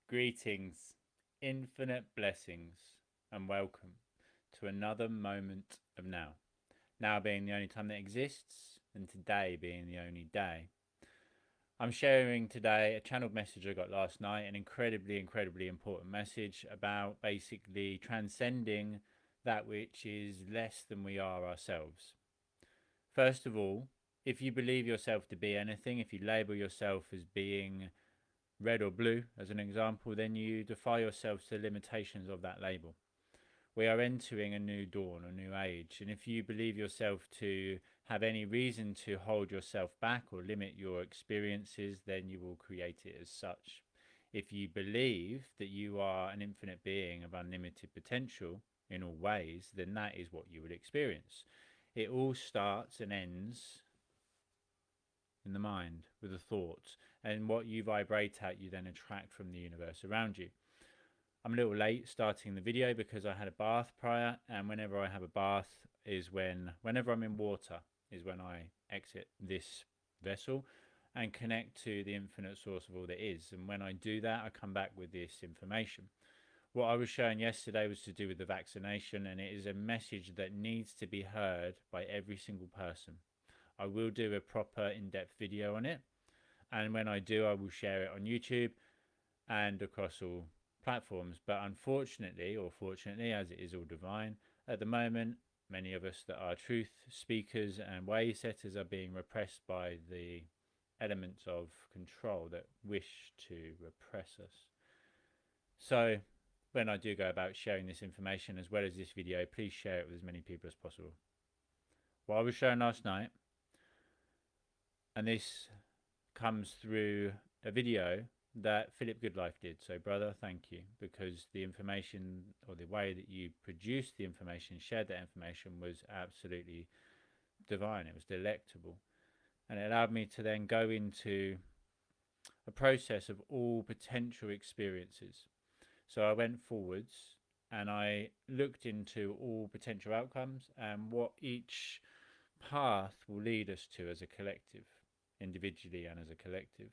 Greetings, infinite blessings, and welcome to another moment of now. Now being the only time that exists, and today being the only day. I'm sharing today a channeled message I got last night, an incredibly important message about basically transcending that which is less than we are ourselves. First of all, if you believe yourself to be anything, if you label yourself as being red or blue, as an example, then you defy yourselves to the limitations of that label. We are entering a new dawn, a new age, and if you believe yourself to have any reason to hold yourself back or limit your experiences, then you will create it as such. If you believe that you are an infinite being of unlimited potential in all ways, then that is what you will experience. It all starts and ends in the mind with the thoughts, and what you vibrate at you then attract from the universe around you. I'm a little late starting the video because I had a bath prior, and whenever I have a bath is whenever I'm in water is when I exit this vessel and connect to the infinite source of all that is. And when I do that, I come back with this information. What I was showing yesterday was to do with the vaccination, and it is a message that needs to be heard by every single person. I will do a proper in-depth video on it, and when I do, I will share it on YouTube and across all platforms. But unfortunately, or fortunately, as it is all divine, at the moment, many of us that are truth speakers and way setters are being repressed by the elements of control that wish to repress us. So when I do go about sharing this information as well as this video, please share it with as many people as possible. What I was showing last night, and this comes through a video that Philip Goodlife did. So brother, thank you, because the information or the way that you produced the information, shared that information, was absolutely divine. It was delectable, and it allowed me to then go into a process of all potential experiences. So I went forwards and I looked into all potential outcomes and what each path will lead us to as a collective, individually and as a collective.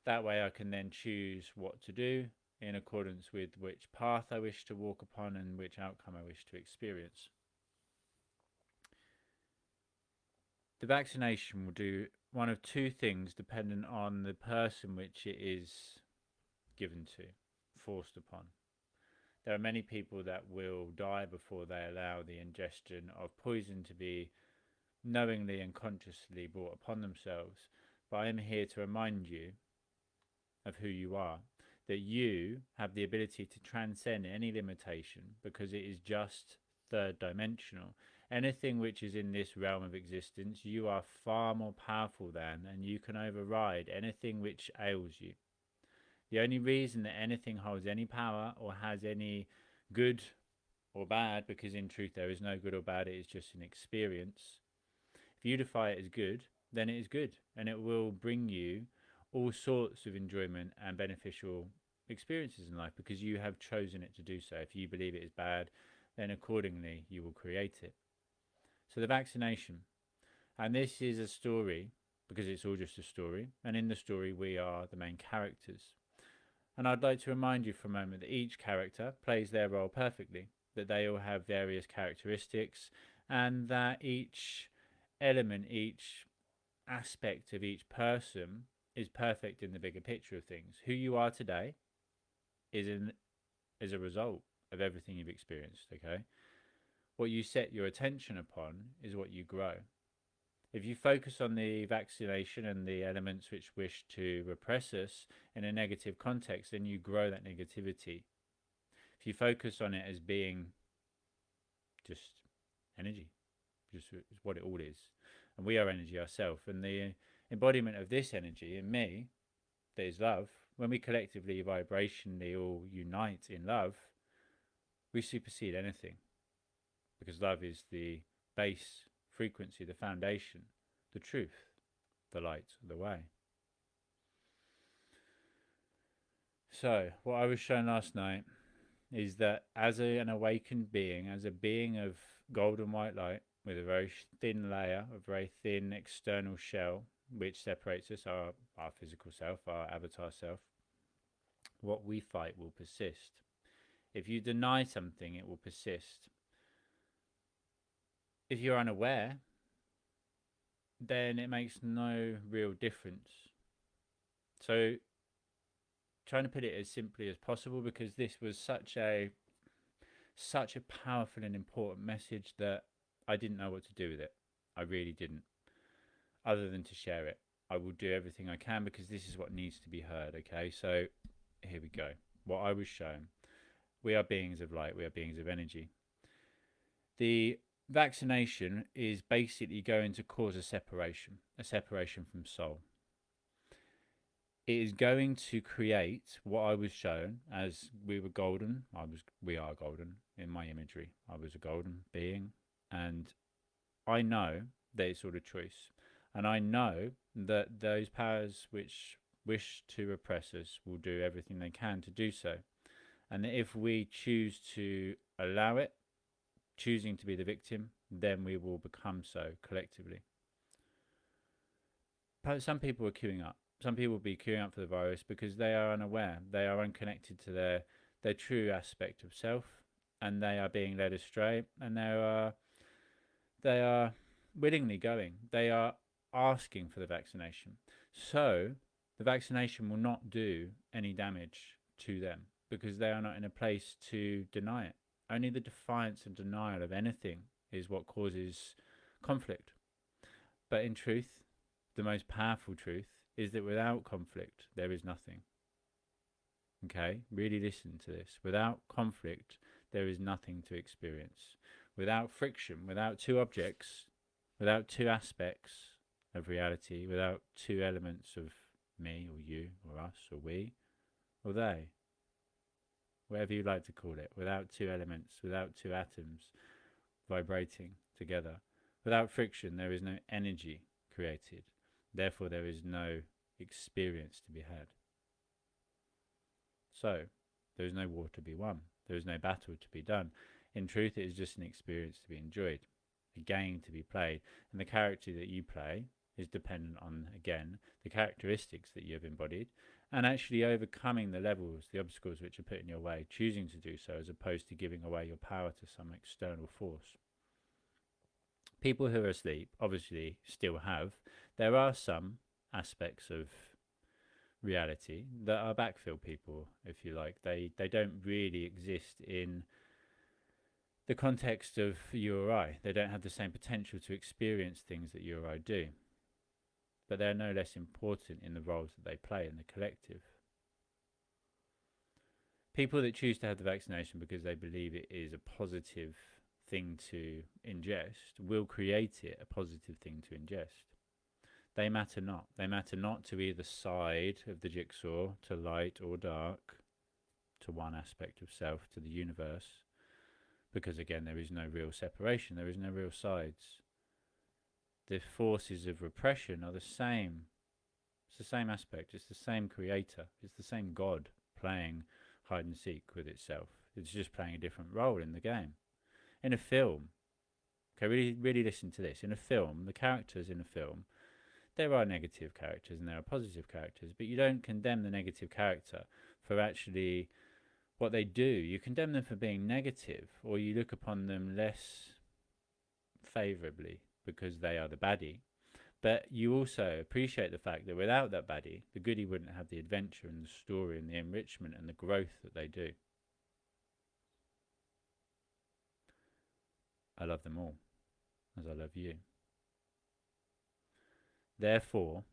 That way I can then choose what to do in accordance with which path I wish to walk upon and which outcome I wish to experience. The vaccination will do one of two things dependent on the person which it is given to, forced upon. There are many people that will die before they allow the ingestion of poison to be knowingly and consciously brought upon themselves. But I am here to remind you of who you are, that you have the ability to transcend any limitation because it is just third dimensional. Anything which is in this realm of existence, you are far more powerful than, and you can override anything which ails you. The only reason that anything holds any power or has any good or bad, because in truth there is no good or bad, it is just an experience. If you defy it as good, then it is good, and it will bring you all sorts of enjoyment and beneficial experiences in life because you have chosen it to do so. If you believe it is bad, then accordingly you will create it. So the vaccination, and this is a story because it's all just a story, and in the story we are the main characters. And I'd like to remind you for a moment that each character plays their role perfectly, that they all have various characteristics, and that each element, each aspect of each person is perfect in the bigger picture of things. Who you are today is a result of everything you've experienced, okay? What you set your attention upon is what you grow. If you focus on the vaccination and the elements which wish to repress us in a negative context, then you grow that negativity. If you focus on it as being just energy, just what it all is, and we are energy ourselves, and the embodiment of this energy in me, that is love, when we collectively, vibrationally all unite in love, we supersede anything, because love is the base frequency, the foundation, the truth, the light, the way. So what I was shown last night is that as an awakened being, as a being of golden white light with a very thin layer, a very thin external shell which separates us, our physical self, our avatar self, What we fight will persist. If you deny something, it will persist. If you're unaware, then it makes no real difference. So, trying to put it as simply as possible, because this was such a powerful and important message that I didn't know what to do with it. I really didn't, other than to share it. I will do everything I can because this is what needs to be heard. Okay, so here we go. What I was shown: we are beings of light, we are beings of energy. The vaccination is basically going to cause a separation from soul. It is going to create what I was shown as we were golden. We are golden in my imagery. I was a golden being, and I know that it's all a choice, and I know that those powers which wish to repress us will do everything they can to do so, and that if we choose to allow it, choosing to be the victim, then we will become so collectively. Some people are queuing up. Some people will be queuing up for the virus because they are unaware. They are unconnected to their true aspect of self, and they are being led astray, and they are willingly going. They are asking for the vaccination. So the vaccination will not do any damage to them because they are not in a place to deny it. Only the defiance and denial of anything is what causes conflict. But in truth, the most powerful truth is that without conflict, there is nothing. Okay? Really listen to this. Without conflict, there is nothing to experience. Without friction, without two objects, without two aspects of reality, without two elements of me or you or us or we or they, whatever you like to call it, without two elements, without two atoms vibrating together, without friction, there is no energy created. Therefore, there is no experience to be had. So, there is no war to be won. There is no battle to be done. In truth, it is just an experience to be enjoyed, a game to be played. And the character that you play is dependent on, again, the characteristics that you have embodied, and actually overcoming the levels, the obstacles which are put in your way, choosing to do so as opposed to giving away your power to some external force. People who are asleep obviously still have. There are some aspects of reality that are backfill people, if you like. They don't really exist in the context of you or I. They don't have the same potential to experience things that you or I do. But they're no less important in the roles that they play in the collective. People that choose to have the vaccination because they believe it is a positive thing to ingest will create it a positive thing to ingest. They matter not. They matter not to either side of the jigsaw, to light or dark, to one aspect of self, to the universe, because again, there is no real separation, there is no real sides. The forces of repression are the same. It's the same aspect, it's the same creator, it's the same God playing hide and seek with itself. It's just playing a different role in the game. In a film, okay, really listen to this. In a film, the characters in a film, there are negative characters and there are positive characters, but you don't condemn the negative character for actually what they do. You condemn them for being negative, or you look upon them less favourably because they are the baddie. But you also appreciate the fact that without that baddie, the goodie wouldn't have the adventure and the story and the enrichment and the growth that they do. I love them all, as I love you. Therefore,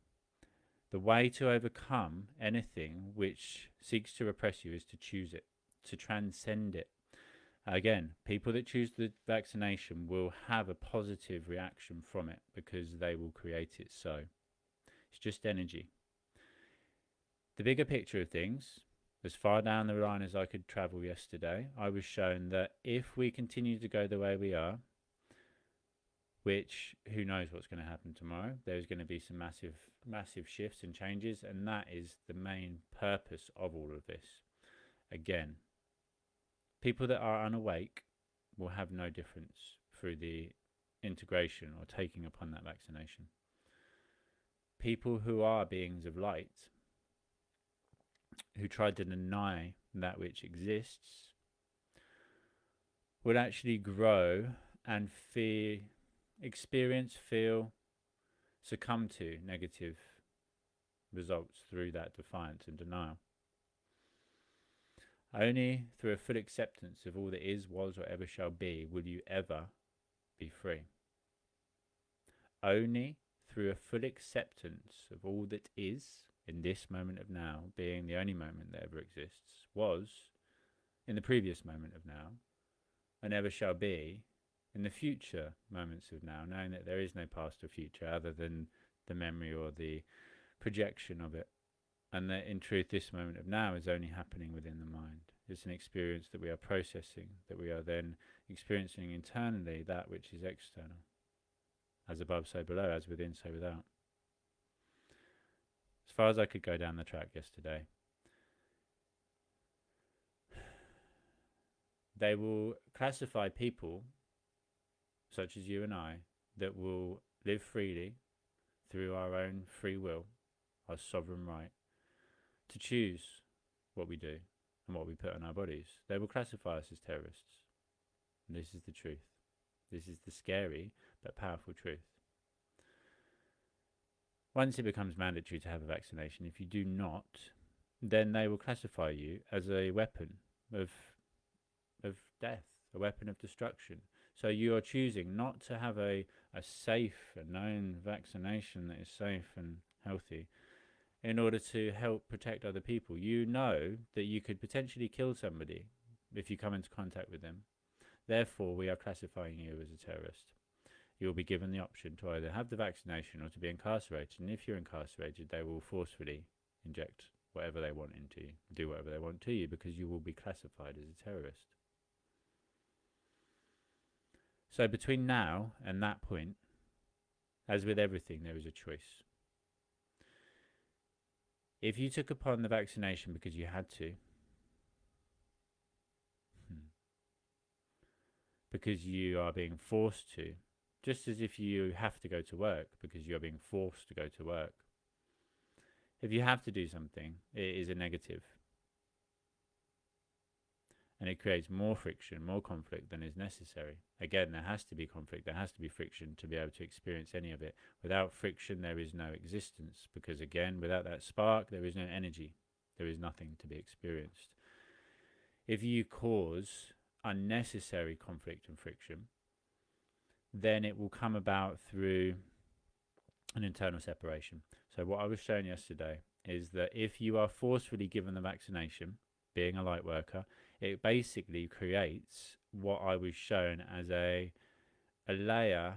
the way to overcome anything which seeks to repress you is to choose it, to transcend it. Again, people that choose the vaccination will have a positive reaction from it because they will create it so. It's just energy. The bigger picture of things, as far down the line as I could travel yesterday, I was shown that if we continue to go the way we are, which who knows what's going to happen tomorrow, there's going to be some massive shifts and changes, and that is the main purpose of all of this. Again, people that are unawake will have no difference through the integration or taking upon that vaccination. People who are beings of light who try to deny that which exists will actually grow and experience, feel, succumb to negative results through that defiance and denial. Only through a full acceptance of all that is, was, or ever shall be will you ever be free. Only through a full acceptance of all that is in this moment of now, being the only moment that ever exists, was in the previous moment of now, and ever shall be in the future moments of now, knowing that there is no past or future other than the memory or the projection of it, and that in truth this moment of now is only happening within the mind. It's an experience that we are processing, that we are then experiencing internally that which is external. As above, so below, as within, so without. As far as I could go down the track yesterday, they will classify people, such as you and I, that will live freely through our own free will, our sovereign right, to choose what we do and what we put on our bodies. They will classify us as terrorists. And this is the truth. This is the scary but powerful truth. Once it becomes mandatory to have a vaccination, if you do not, then they will classify you as a weapon of death, a weapon of destruction. So you are choosing not to have a safe and known vaccination that is safe and healthy in order to help protect other people. You know that you could potentially kill somebody if you come into contact with them. Therefore, we are classifying you as a terrorist. You will be given the option to either have the vaccination or to be incarcerated. And if you're incarcerated, they will forcefully inject whatever they want into you, do whatever they want to you, because you will be classified as a terrorist. So between now and that point, as with everything, there is a choice. If you took upon the vaccination because you had to, because you are being forced to, just as if you have to go to work because you're being forced to go to work. If you have to do something, it is a negative. And it creates more friction, more conflict than is necessary. Again, there has to be conflict, there has to be friction to be able to experience any of it. Without friction, there is no existence, because again, without that spark, there is no energy. There is nothing to be experienced. If you cause unnecessary conflict and friction, then it will come about through an internal separation. So what I was showing yesterday is that if you are forcefully given the vaccination, being a light worker, it basically creates what I was shown as a layer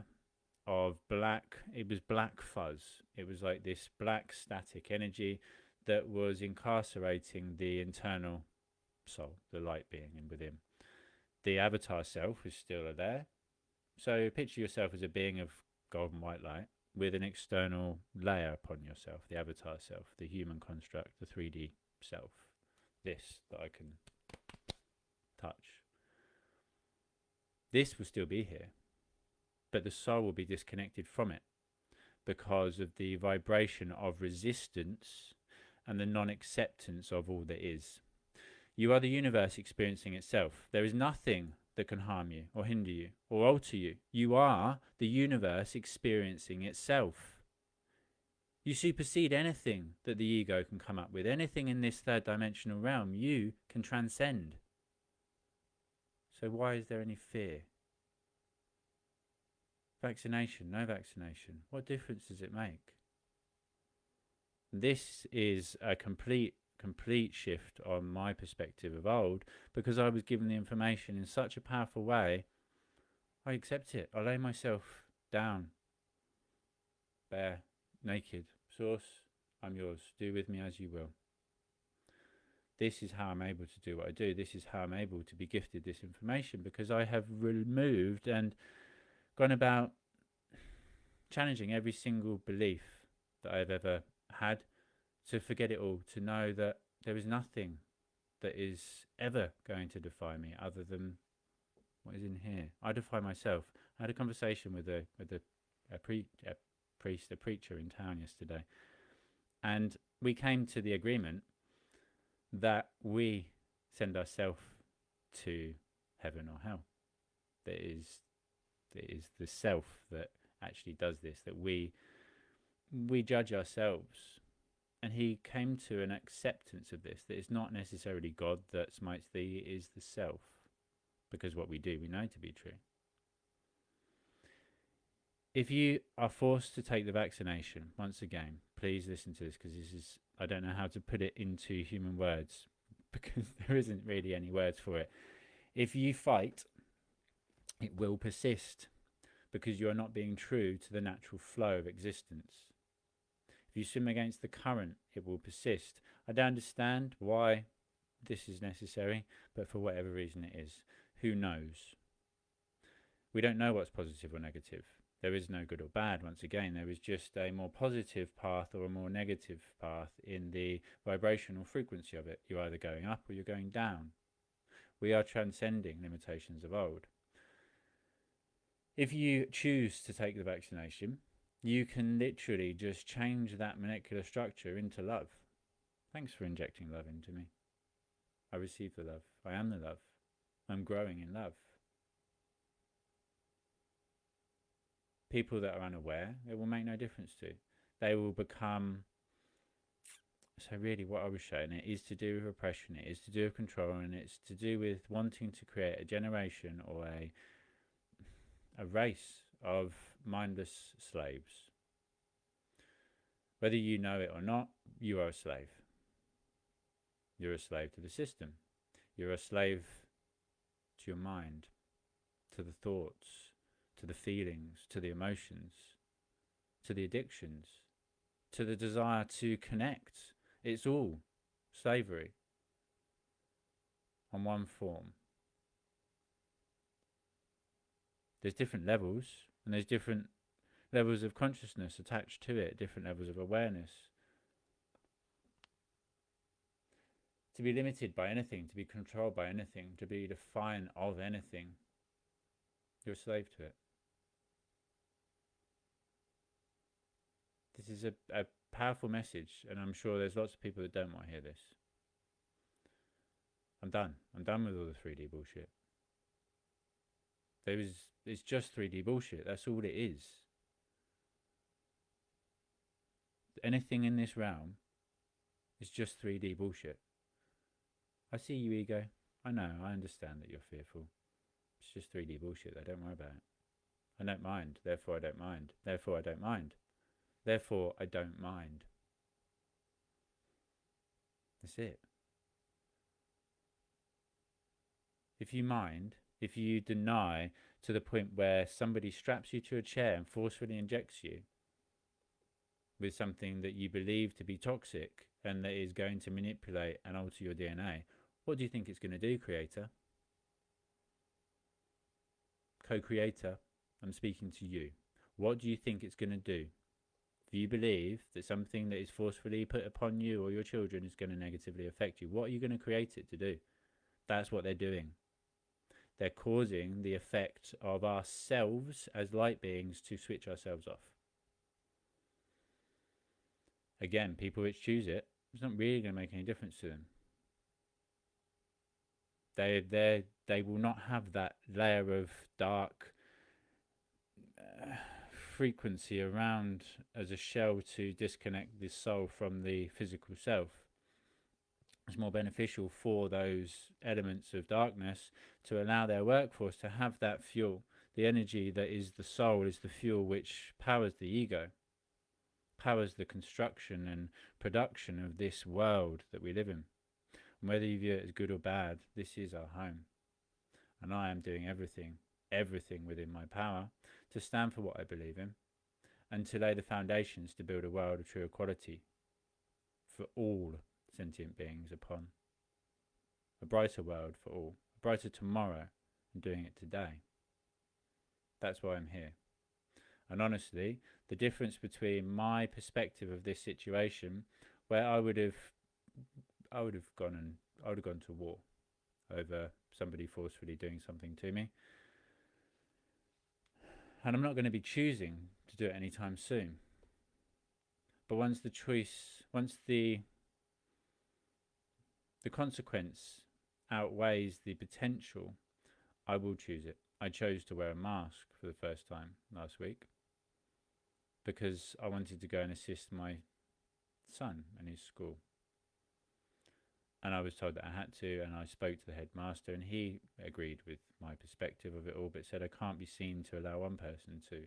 of black, it was black fuzz. It was like this black static energy that was incarcerating the internal soul, the light being in within. The avatar self is still there. So picture yourself as a being of golden white light with an external layer upon yourself, the avatar self, the human construct, the 3D self, this that I can touch. This will still be here, but the soul will be disconnected from it because of the vibration of resistance and the non-acceptance of all that is. You are the universe experiencing itself. There is nothing that can harm you or hinder you or alter you. You are the universe experiencing itself. You supersede anything that the ego can come up with. Anything in this third dimensional realm, you can transcend. So why is there any fear? Vaccination, no vaccination. What difference does it make? This is a complete shift on my perspective of old, because I was given the information in such a powerful way. I accept it. I lay myself down, bare, naked. Source, I'm yours. Do with me as you will. This is how I'm able to do what I do. This is how I'm able to be gifted this information, because I have removed and gone about challenging every single belief that I've ever had, to forget it all, to know that there is nothing that is ever going to defy me other than what is in here. I defy myself. I had a conversation with a preacher in town yesterday, and we came to the agreement that we send ourselves to heaven or hell. That is the self that actually does this, that we judge ourselves. And he came to an acceptance of this, that it's not necessarily God that smites thee, it is the self. Because what we do, we know to be true. If you are forced to take the vaccination, once again, please listen to this, because this is, I don't know how to put it into human words, because there isn't really any words for it. If you fight, it will persist, because you are not being true to the natural flow of existence. If you swim against the current, it will persist. I don't understand why this is necessary, but for whatever reason it is. Who knows? We don't know what's positive or negative. There is no good or bad, once again. There is just a more positive path or a more negative path in the vibrational frequency of it. You're either going up or you're going down. We are transcending limitations of old. If you choose to take the vaccination, you can literally just change that molecular structure into love. Thanks for injecting love into me. I receive the love. I am the love. I'm growing in love. People that are unaware, it will make no difference to. They will become... So really what I was showing, it is to do with oppression, it is to do with control, and it's to do with wanting to create a generation or a race of mindless slaves. Whether you know it or not, you are a slave. You're a slave to the system. You're a slave to your mind, to the thoughts, to the feelings, to the emotions, to the addictions, to the desire to connect. It's all slavery on one form. There's different levels, and there's different levels of consciousness attached to it, different levels of awareness. To be limited by anything, to be controlled by anything, to be defined of anything, you're a slave to it. This is a powerful message, and I'm sure there's lots of people that don't want to hear this. I'm done. I'm done with all the 3D bullshit. It's just 3D bullshit. That's all it is. Anything in this realm is just 3D bullshit. I see you, ego. I know. I understand that you're fearful. It's just 3D bullshit. Though. Don't worry about it. I don't mind. Therefore, I don't mind. Therefore, I don't mind. Therefore, I don't mind. That's it. If you mind, if you deny to the point where somebody straps you to a chair and forcefully injects you with something that you believe to be toxic and that is going to manipulate and alter your DNA, what do you think it's going to do, creator? Co-creator, I'm speaking to you. What do you think it's going to do? If you believe that something that is forcefully put upon you or your children is going to negatively affect you, what are you going to create it to do? That's what they're doing. They're causing the effect of ourselves as light beings to switch ourselves off. Again, people which choose it, it's not really going to make any difference to them. They will not have that layer of dark frequency around as a shell to disconnect the soul from the physical self. It's more beneficial for those elements of darkness to allow their workforce to have that fuel. The energy that is the soul is the fuel which powers the ego, powers the construction and production of this world that we live in. And whether you view it as good or bad, this is our home. And I am doing everything within my power to stand for what I believe in and to lay the foundations to build a world of true equality for all sentient beings upon. A brighter world for all, a brighter tomorrow, and doing it today. That's why I'm here. And honestly, the difference between my perspective of this situation, where I would have gone to war over somebody forcefully doing something to me, and I'm not going to be choosing to do it anytime soon. But once the the consequence outweighs the potential, I will choose it. I chose to wear a mask for the first time last week because I wanted to go and assist my son and his school. And I was told that I had to, and I spoke to the headmaster, and he agreed with my perspective of it all, but said I can't be seen to allow one person to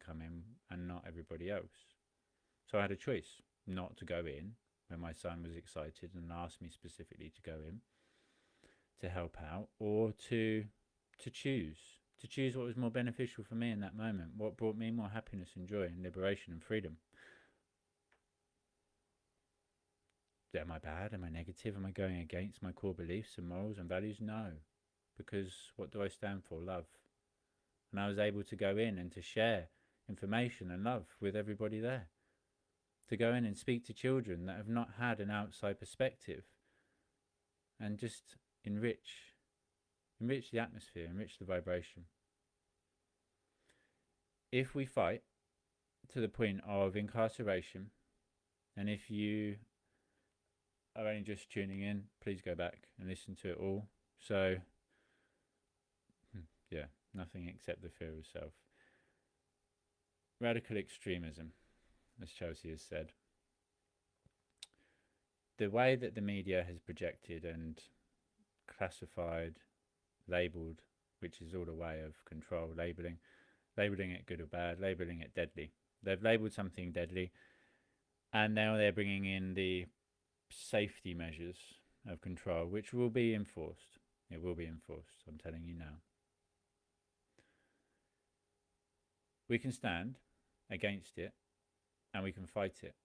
come in and not everybody else. So I had a choice not to go in when my son was excited and asked me specifically to go in to help out, or to choose what was more beneficial for me in that moment, what brought me more happiness and joy and liberation and freedom. Am I bad? Am I negative? Am I going against my core beliefs and morals and values? No, because what do I stand for? Love. And I was able to go in and to share information and love with everybody there, to go in and speak to children that have not had an outside perspective, and just enrich the atmosphere, enrich the vibration. If we fight to the point of incarceration, and if you are only just tuning in, please go back and listen to it all. So, yeah, nothing except the fear of self. Radical extremism, as Chelsea has said. The way that the media has projected and classified, labelled, which is all a way of control, labelling it good or bad, labelling it deadly. They've labelled something deadly, and now they're bringing in the safety measures of control, which will be enforced. It will be enforced, I'm telling you now. We can stand against it, and we can fight it.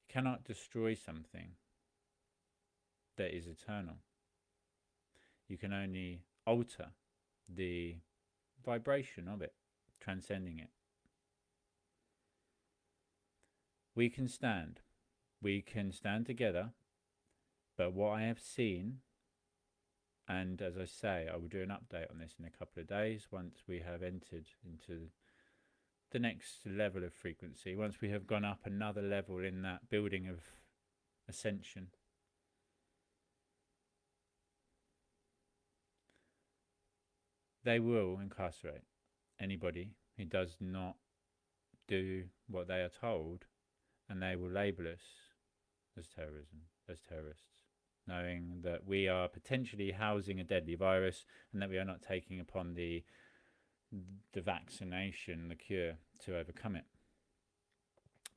You cannot destroy something that is eternal. You can only alter the vibration of it, transcending it. We can stand together, but what I have seen, and as I say, I will do an update on this in a couple of days once we have entered into the next level of frequency, once we have gone up another level in that building of ascension. They will incarcerate anybody who does not do what they are told, and they will label us as terrorism, as terrorists, knowing that we are potentially housing a deadly virus and that we are not taking upon the vaccination, the cure, to overcome it.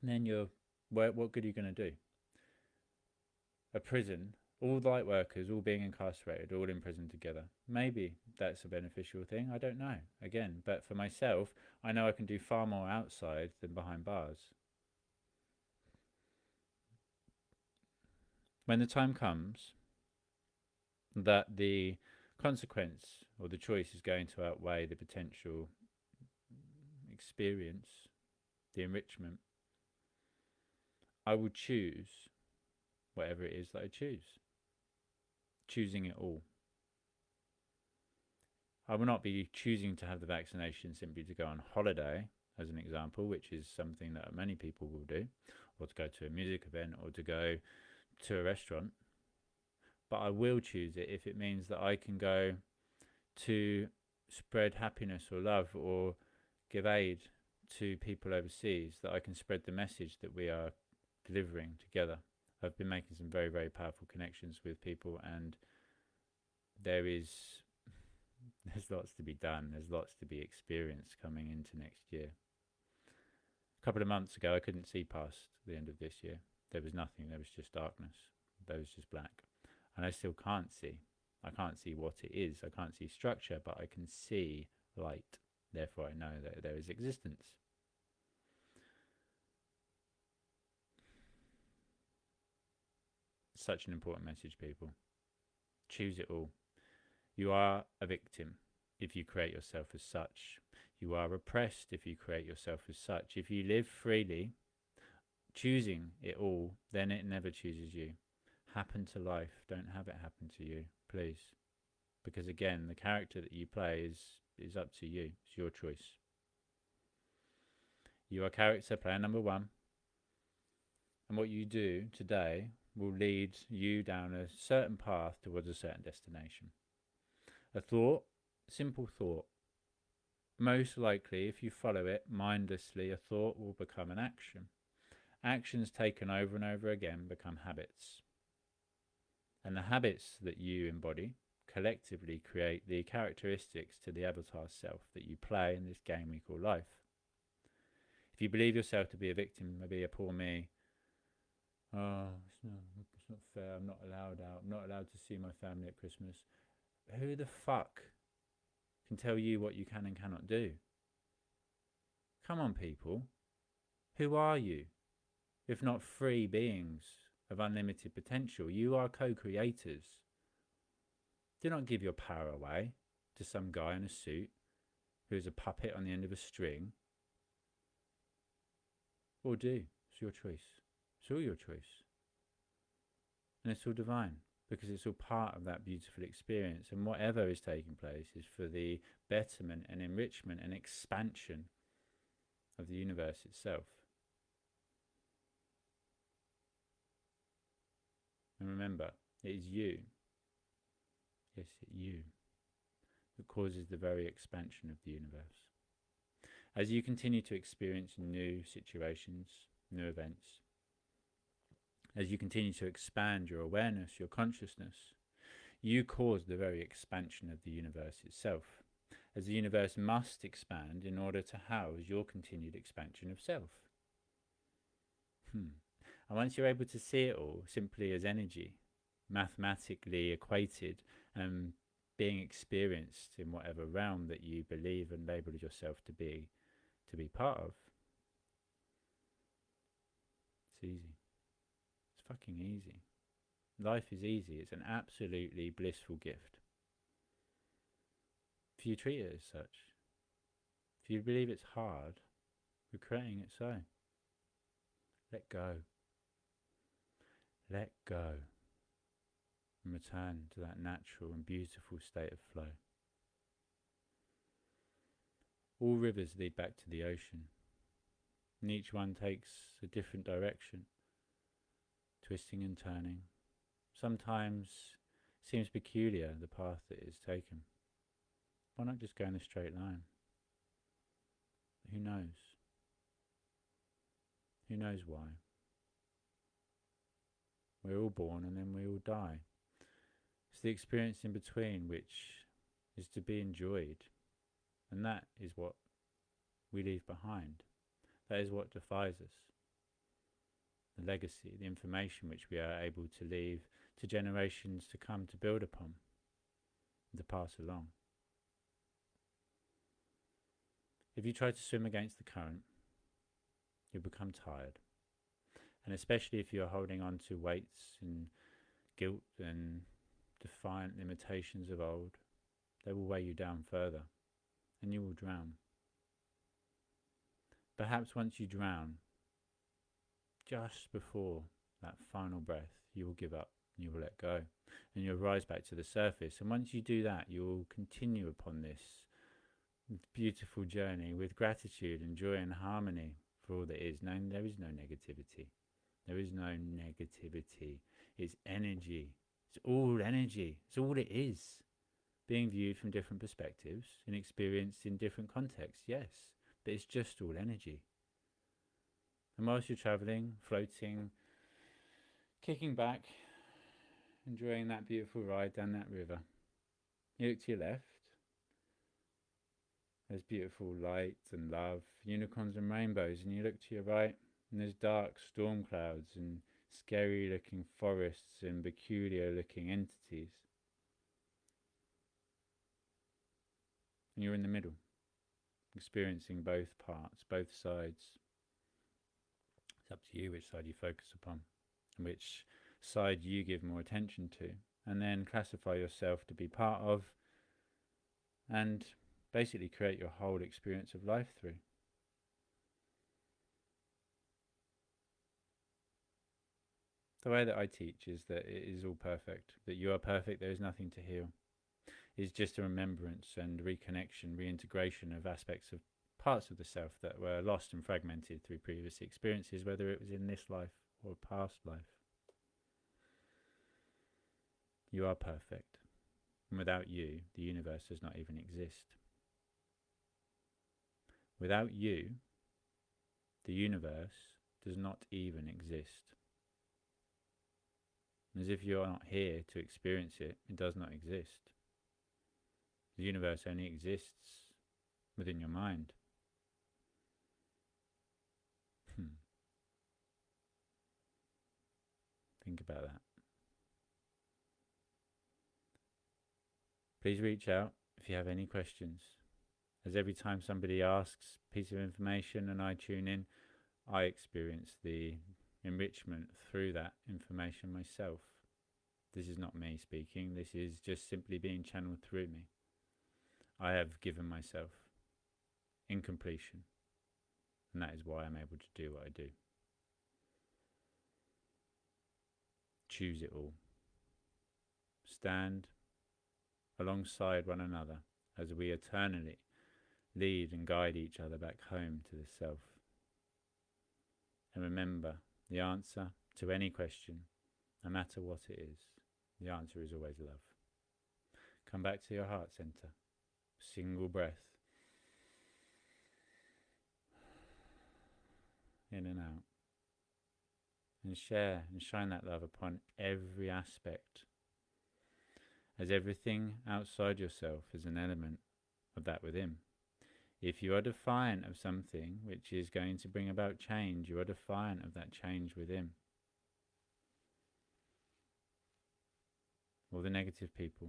And then what good are you going to do? A prison, all light workers, all being incarcerated, all in prison together. Maybe that's a beneficial thing, I don't know. Again, but for myself, I know I can do far more outside than behind bars. When the time comes that the consequence or the choice is going to outweigh the potential experience, the enrichment, I will choose whatever it is that I choose. Choosing it all. I will not be choosing to have the vaccination simply to go on holiday, as an example, which is something that many people will do, or to go to a music event, or to go to a restaurant. But I will choose it if it means that I can go to spread happiness or love or give aid to people overseas, that I can spread the message that we are delivering together. I've been making some very, very powerful connections with people, and there's lots to be done. There's lots to be experienced coming into next year. A couple of months ago, I couldn't see past the end of this year. There was nothing. There was just darkness. There was just black. And I still can't see. I can't see what it is. I can't see structure, but I can see light. Therefore, I know that there is existence. Such an important message, people. Choose it all. You are a victim if you create yourself as such. You are oppressed if you create yourself as such. If you live freely, choosing it all, then it never chooses you. Happen to life. Don't have it happen to you, please. Because again, the character that you play is up to you. It's your choice. You are character player number 1. And what you do today will lead you down a certain path towards a certain destination. A thought, simple thought. Most likely, if you follow it mindlessly, a thought will become an action. Actions taken over and over again become habits. And the habits that you embody collectively create the characteristics to the avatar self that you play in this game we call life. If you believe yourself to be a victim, maybe a poor me, it's not fair, I'm not allowed out, I'm not allowed to see my family at Christmas. Who the fuck can tell you what you can and cannot do? Come on, people. Who are you, if not free beings of unlimited potential? You are co-creators. Do not give your power away to some guy in a suit who is a puppet on the end of a string. Or do. It's your choice. It's all your choice. And it's all divine, because it's all part of that beautiful experience. And whatever is taking place is for the betterment and enrichment and expansion of the universe itself. And remember, it is you, yes, you, that causes the very expansion of the universe. As you continue to experience new situations, new events, as you continue to expand your awareness, your consciousness, you cause the very expansion of the universe itself, as the universe must expand in order to house your continued expansion of self. And once you're able to see it all simply as energy, mathematically equated and being experienced in whatever realm that you believe and label yourself to be part of, it's easy. It's fucking easy. Life is easy. It's an absolutely blissful gift. If you treat it as such, if you believe it's hard, we're creating it so. Let go. Let go. And return to that natural and beautiful state of flow. All rivers lead back to the ocean, and each one takes a different direction, twisting and turning. Sometimes it seems peculiar, the path that is taken. Why not just go in a straight line? Who knows? Who knows why? We're all born and then we all die. It's the experience in between which is to be enjoyed. And that is what we leave behind. That is what defies us. The legacy, the information which we are able to leave to generations to come to build upon and to pass along. If you try to swim against the current, you'll become tired. And especially if you're holding on to weights and guilt and defiant limitations of old, they will weigh you down further, and you will drown. Perhaps once you drown, just before that final breath, you will give up, you will let go, and you'll rise back to the surface. And once you do that, you will continue upon this beautiful journey with gratitude and joy and harmony for all that is. No, there is no negativity. There is no negativity. It's energy. It's all energy. It's all it is. Being viewed from different perspectives and experienced in different contexts, yes. But it's just all energy. And whilst you're travelling, floating, kicking back, enjoying that beautiful ride down that river, you look to your left. There's beautiful light and love, unicorns and rainbows. And you look to your right, and there's dark storm clouds and scary looking forests and peculiar looking entities. And you're in the middle, experiencing both parts, both sides. It's up to you which side you focus upon and which side you give more attention to, and then classify yourself to be part of and basically create your whole experience of life through. The way that I teach is that it is all perfect, that you are perfect, there is nothing to heal. It's just a remembrance and reconnection, reintegration of aspects of parts of the self that were lost and fragmented through previous experiences, whether it was in this life or a past life. You are perfect, and without you, the universe does not even exist. Without you, the universe does not even exist. As if you are not here to experience it, it does not exist. The universe only exists within your mind. Think about that. Please reach out if you have any questions, as every time somebody asks a piece of information and I tune in, I experience the enrichment through that information myself. This is not me speaking, this is just simply being channeled through me. I have given myself in completion, and that is why I'm able to do what I do. Choose it all. Stand alongside one another as we eternally lead and guide each other back home to the self. And remember, the answer to any question, no matter what it is, the answer is always love. Come back to your heart center. Single breath. In and out. And share and shine that love upon every aspect, as everything outside yourself is an element of that within. If you are defiant of something which is going to bring about change, you are defiant of that change within. All the negative people,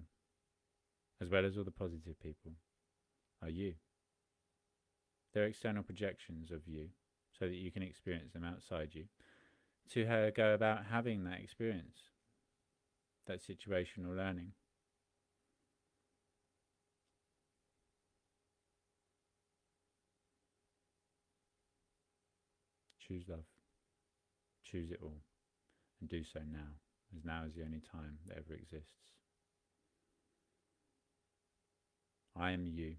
as well as all the positive people, are you. They're external projections of you, so that you can experience them outside you, to go about having that experience, that situational learning. Choose love. Choose it all. And do so now, as now is the only time that ever exists. I am you,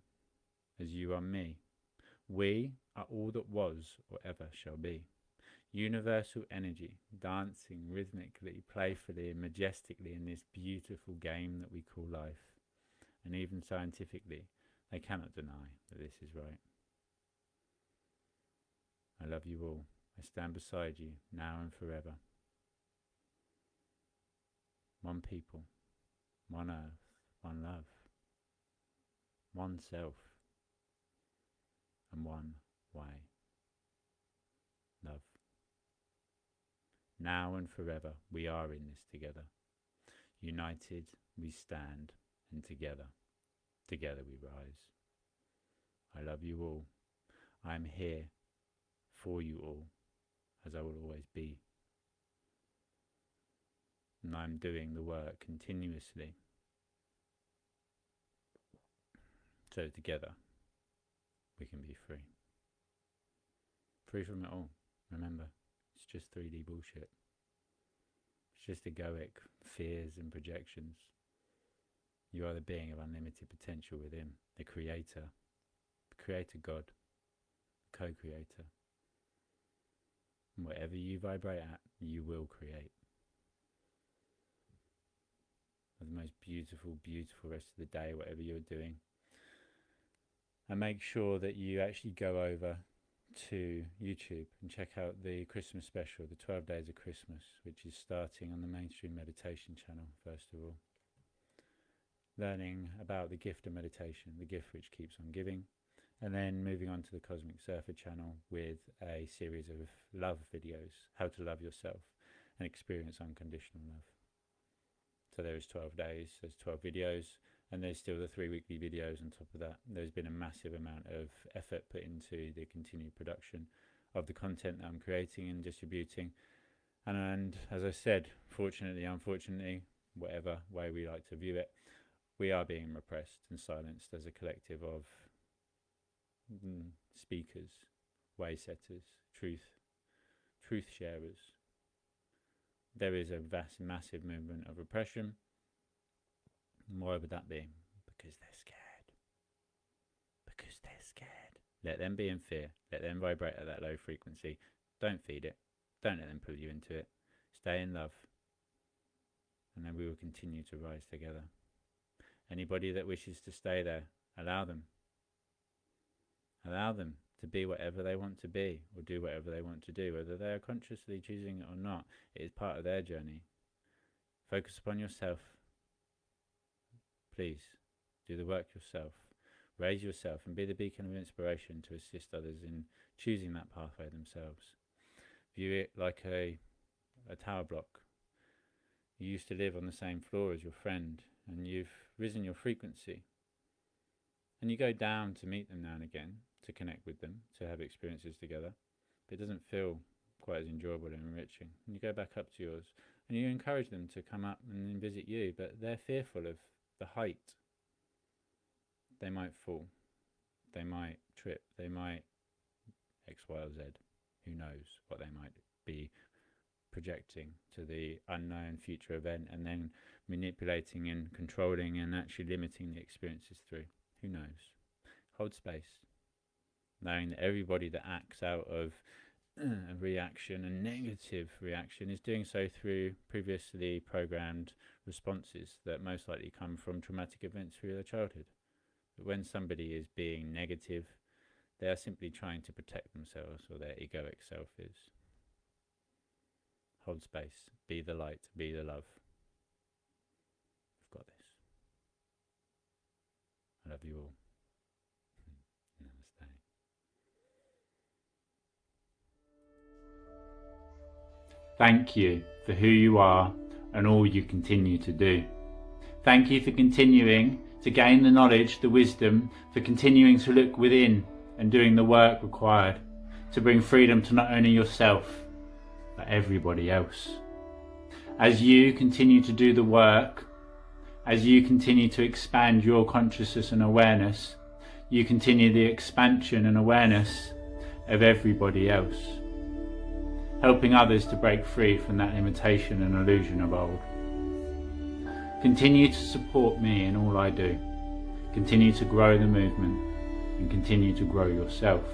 as you are me. We are all that was or ever shall be. Universal energy, dancing rhythmically, playfully and majestically in this beautiful game that we call life. And even scientifically, they cannot deny that this is right. I love you all. I stand beside you, now and forever. One people, one earth, one love, one self, and one way. Love. Now and forever, we are in this together. United, we stand, and together we rise. I love you all. I am here for you all, as I will always be. And I am doing the work continuously, so together we can be free. Free from it all. Remember, it's just 3D bullshit. It's just egoic fears and projections. You are the being of unlimited potential within, the creator God, co-creator. And whatever you vibrate at, you will create. Have the most beautiful, beautiful rest of the day, whatever you're doing. And make sure that you actually go over to YouTube and check out the Christmas special, the 12 Days of Christmas, which is starting on the Mainstream Meditation channel, first of all. Learning about the gift of meditation, the gift which keeps on giving, and then moving on to the Cosmic Surfer channel with a series of love videos, how to love yourself and experience unconditional love. So there is 12 days, there's 12 videos, and there's still the 3 weekly videos on top of that. There's been a massive amount of effort put into the continued production of the content that I'm creating and distributing. And as I said, fortunately, unfortunately, whatever way we like to view it, we are being repressed and silenced as a collective of speakers, way setters, truth sharers. There is a vast, massive movement of repression. Why would that be? Because they're scared. Because they're scared. Let them be in fear. Let them vibrate at that low frequency. Don't feed it. Don't let them pull you into it. Stay in love. And then we will continue to rise together. Anybody that wishes to stay there, allow them. Allow them to be whatever they want to be, or do whatever they want to do, whether they are consciously choosing it or not. It is part of their journey. Focus upon yourself. Please, do the work yourself. Raise yourself and be the beacon of inspiration to assist others in choosing that pathway themselves. View it like a tower block. You used to live on the same floor as your friend, and you've risen your frequency. And you go down to meet them now and again, to connect with them, to have experiences together. But it doesn't feel quite as enjoyable and enriching. And you go back up to yours, and you encourage them to come up and visit you, but they're fearful of the height. They might fall. They might trip. They might X, Y, or Z. Who knows what they might be projecting to the unknown future event, and then manipulating and controlling and actually limiting the experiences through. Who knows? Hold space, knowing that everybody that acts out of a reaction, a negative reaction, is doing so through previously programmed responses that most likely come from traumatic events through their childhood. But when somebody is being negative, they are simply trying to protect themselves, or their egoic self is. Hold space. Be the light. Be the love. We've got this. I love you all. Namaste. Thank you for who you are and all you continue to do. Thank you for continuing to gain the knowledge, the wisdom, for continuing to look within and doing the work required to bring freedom to not only yourself, but everybody else. As you continue to do the work, as you continue to expand your consciousness and awareness, you continue the expansion and awareness of everybody else, helping others to break free from that limitation and illusion of old. Continue to support me in all I do. Continue to grow the movement and continue to grow yourself.